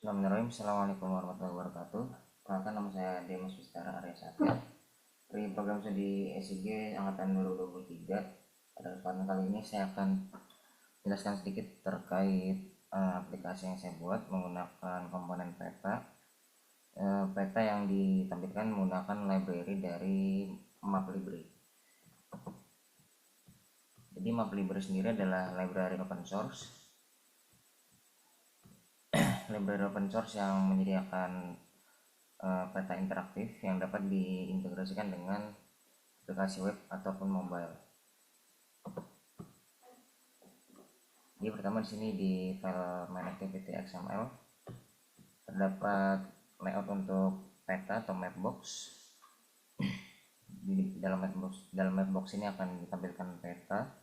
Bismillahirrahmanirrahim. Assalamualaikum warahmatullahi wabarakatuh. Perkenalkan, nama saya Demas Wistara Arya Satya dari program studi SIG angkatan 2023. Pada kesempatan kali ini saya akan menjelaskan sedikit terkait aplikasi yang saya buat menggunakan komponen peta. Peta yang ditampilkan menggunakan library dari MapLibrary. Jadi MapLibrary sendiri adalah library open source. Library open source yang menyediakan peta interaktif yang dapat diintegrasikan dengan aplikasi web ataupun mobile. Jadi pertama di sini di file main activity XML terdapat layout untuk peta atau mapbox. Di dalam mapbox ini akan ditampilkan peta,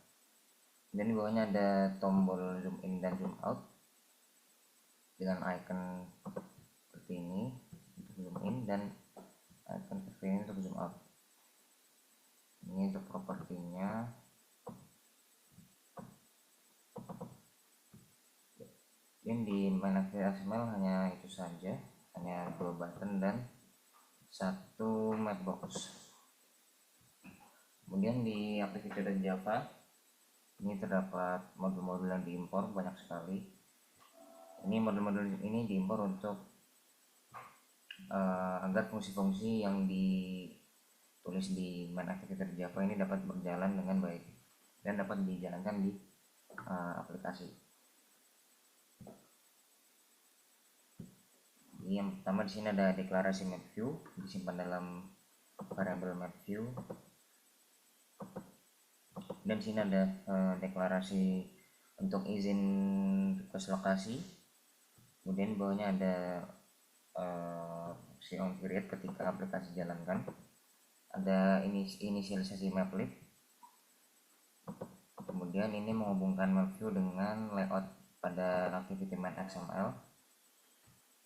dan di bawahnya ada tombol zoom in dan zoom out dengan icon seperti ini untuk zoom in dan icon seperti ini untuk zoom out. Ini untuk propertinya. Dan di main activity XML hanya itu saja, hanya 2 button dan 1 mapbox. Kemudian di aplikasi.java ini terdapat modul-modul yang diimpor banyak sekali. Ini modul-modul ini diimpor untuk agar fungsi-fungsi yang ditulis di main activity Java ini dapat berjalan dengan baik dan dapat dijalankan di aplikasi. Jadi yang pertama di sini ada deklarasi map view, disimpan dalam variabel map view. Dan di sini ada deklarasi untuk izin request lokasi. Kemudian bawahnya ada opsi on create ketika aplikasi jalankan. Ada inisialisasi map lib. Kemudian ini menghubungkan map view dengan layout pada activity main XML.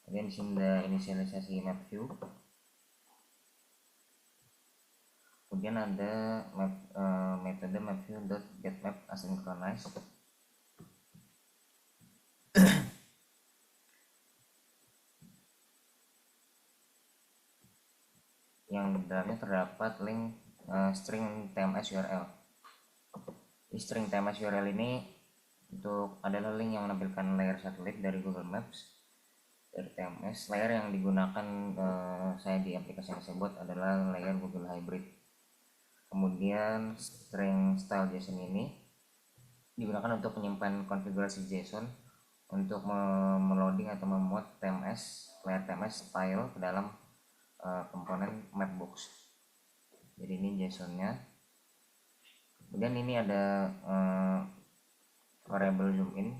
Kemudian di sini ada inisialisasi map view. Kemudian ada metode mapView.getMap asynchronized. Yang di dalamnya terdapat link string TMS URL. Di string TMS URL ini adalah link yang menampilkan layer satelit dari Google Maps dari TMS. Layer yang digunakan saya di aplikasi yang saya buat adalah layer Google Hybrid. Kemudian string style JSON ini digunakan untuk menyimpan konfigurasi JSON untuk meloading atau memuat TMS, layer TMS style ke dalam komponen mapbox. Jadi ini JSON-nya. Kemudian ini ada variable zoom in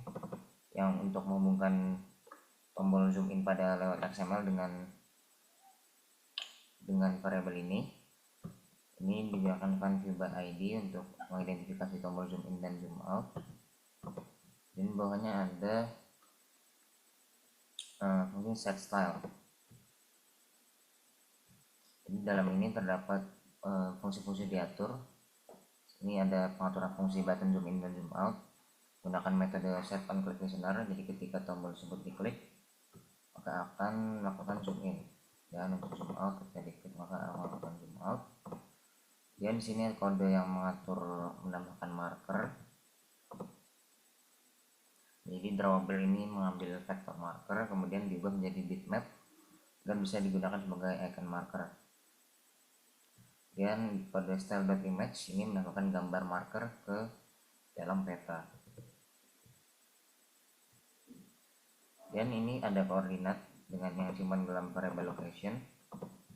yang untuk menghubungkan tombol zoom in pada lewat XML dengan variabel ini. Ini digunakan view by ID untuk mengidentifikasi tombol zoom in dan zoom out. Dan bawahnya ada fungsi set style. Jadi dalam ini terdapat fungsi-fungsi diatur. Ini ada pengaturan fungsi button zoom in dan zoom out menggunakan metode set on click listener. Jadi ketika tombol tersebut diklik maka akan melakukan zoom in, dan untuk zoom out ketika diklik maka akan melakukan zoom out. Dan di sini kode yang menambahkan marker. Jadi drawable ini mengambil vektor marker kemudian diubah menjadi bitmap dan bisa digunakan sebagai icon marker. Dan kode style.image ini menambahkan gambar marker ke dalam peta. Dan ini ada koordinat dengan yang simpan dalam variable location.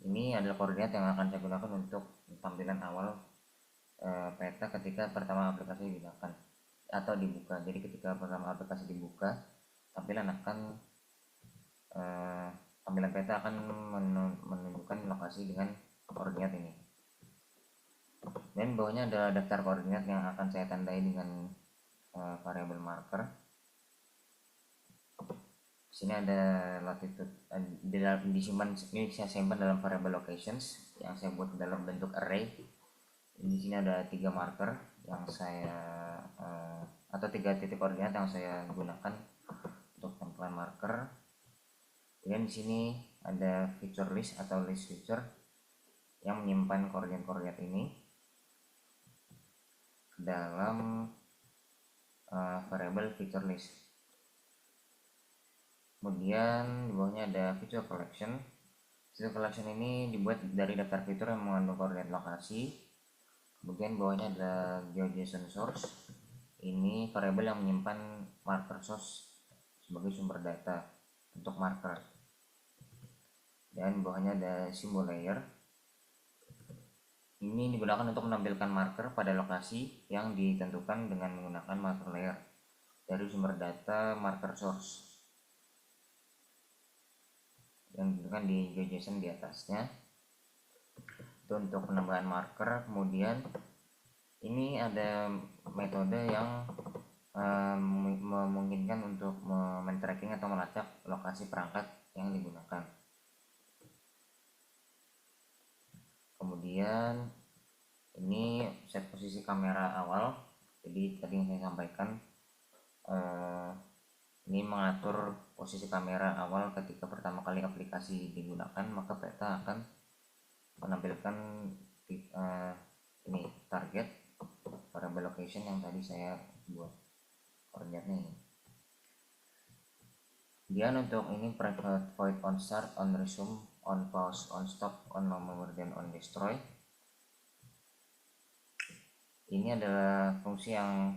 Ini adalah koordinat yang akan saya gunakan untuk tampilan awal peta ketika pertama aplikasi digunakan atau dibuka. Jadi ketika pertama aplikasi dibuka, tampilan peta akan menunjukkan lokasi dengan koordinat ini. Dan bawahnya adalah daftar koordinat yang akan saya tandai dengan variabel marker. Di sini ada latitude, ini saya simpan dalam variable locations yang saya buat dalam bentuk array. Di sini ada 3 marker yang atau 3 titik koordinat yang saya gunakan untuk tampilan marker. Dan di sini ada feature list atau list feature yang menyimpan koordinat-koordinat ini dalam variable feature list. Kemudian di bawahnya ada feature collection. Feature collection ini dibuat dari daftar fitur yang mengandung koordinat lokasi. Kemudian bawahnya ada GeoJSON source. Ini variabel yang menyimpan marker source sebagai sumber data untuk marker. Dan bawahnya ada symbol layer. Ini digunakan untuk menampilkan marker pada lokasi yang ditentukan dengan menggunakan marker layer dari sumber data marker source yang ditentukan di GeoJSON di atasnya. Itu untuk penambahan marker. Kemudian ini ada metode yang memungkinkan untuk men-tracking atau melacak lokasi perangkat yang digunakan. Kemudian ini set posisi kamera awal. Jadi tadi yang saya sampaikan, ini mengatur posisi kamera awal ketika pertama kali aplikasi digunakan, maka peta akan menampilkan ini target variable location yang tadi saya buat koordinatnya ini. Kemudian untuk ini private void on start, on resume, on pause, on stop, on no more dan on destroy. Ini adalah fungsi yang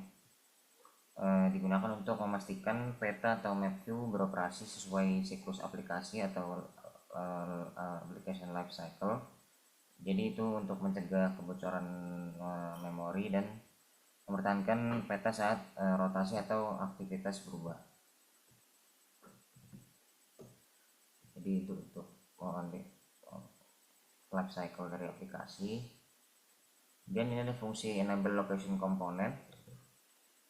digunakan untuk memastikan peta atau map view beroperasi sesuai siklus aplikasi atau application life cycle. Jadi itu untuk mencegah kebocoran memori dan mempertahankan peta saat rotasi atau aktivitas berubah. Jadi itu untuk life cycle dari aplikasi. Dan ini ada fungsi enable location component.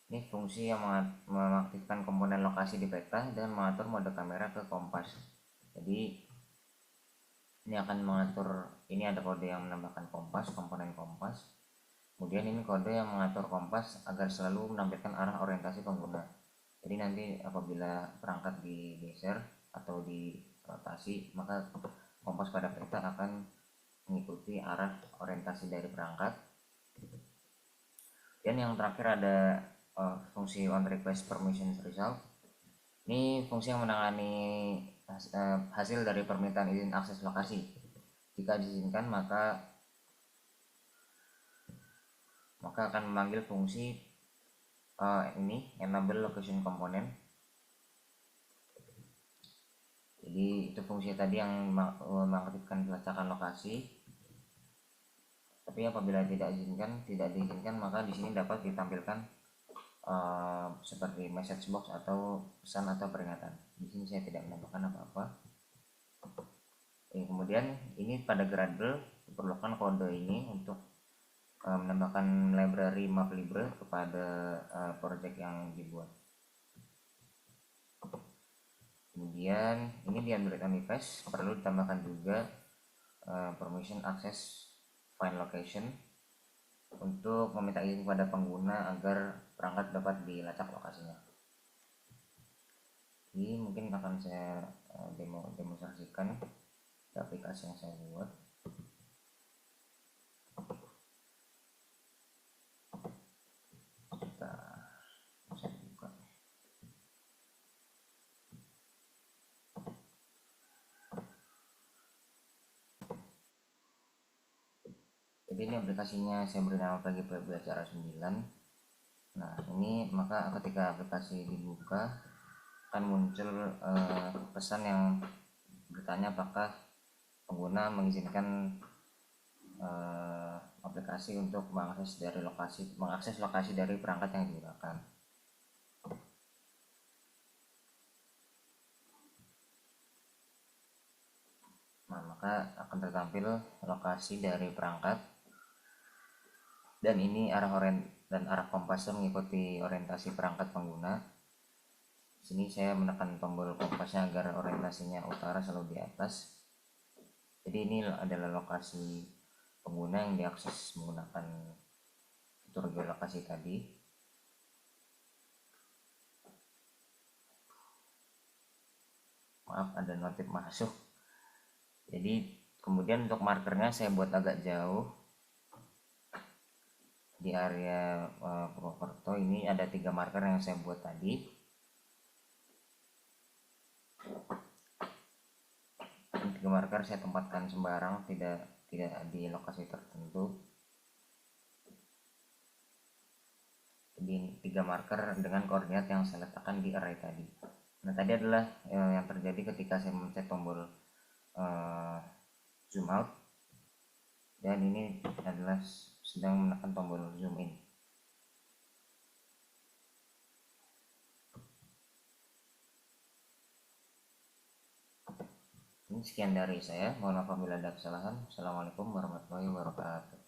Ini fungsi yang mengaktifkan komponen lokasi di peta dan mengatur mode kamera ke kompas. Jadi ini akan mengatur, ini ada kode yang menambahkan kompas, komponen kompas. Kemudian ini kode yang mengatur kompas agar selalu menampilkan arah orientasi pengguna. Jadi nanti apabila perangkat digeser atau dirotasi, maka kompas pada peta akan mengikuti arah orientasi dari perangkat. Dan yang terakhir ada fungsi on request permission result. Ini fungsi yang menangani hasil dari permintaan izin akses lokasi. Jika diizinkan maka akan memanggil fungsi ini enable location component. Jadi itu fungsi tadi yang mengaktifkan pelacakan lokasi. Tapi apabila tidak diizinkan maka di sini dapat ditampilkan seperti message box atau pesan atau peringatan. Di sini saya tidak menambahkan apa-apa. Kemudian ini pada Gradle diperlukan kode ini untuk menambahkan library maplibre kepada project yang dibuat. Kemudian ini di Android Manifest perlu ditambahkan juga permission access find location untuk meminta izin kepada pengguna agar perangkat dapat dilacak lokasinya. Ini mungkin akan saya demonstrasikan di aplikasi yang saya buat. Saya buka. Jadi ini aplikasinya saya beri nama PGP Belajar 9. Nah ini maka ketika aplikasi dibuka akan muncul pesan yang bertanya apakah pengguna mengizinkan aplikasi untuk mengakses lokasi dari perangkat yang digunakan. Nah, maka akan tertampil lokasi dari perangkat dan ini arah kompasnya mengikuti orientasi perangkat pengguna. Sini saya menekan tombol kompasnya agar orientasinya utara selalu di atas. Jadi ini adalah lokasi pengguna yang diakses menggunakan fitur geolokasi tadi. maaf ada notif masuk. Jadi kemudian untuk markernya saya buat agak jauh di area Purwokerto. Ini ada 3 marker yang saya buat tadi. 3 marker saya tempatkan sembarang, tidak di lokasi tertentu. Jadi 3 marker dengan koordinat yang saya letakkan di array tadi. Nah tadi adalah yang terjadi ketika saya mencet tombol zoom out, dan ini adalah sedang menekan tombol zoom in. Ini sekian dari saya, mohon maaf apabila ada kesalahan. Assalamualaikum warahmatullahi wabarakatuh.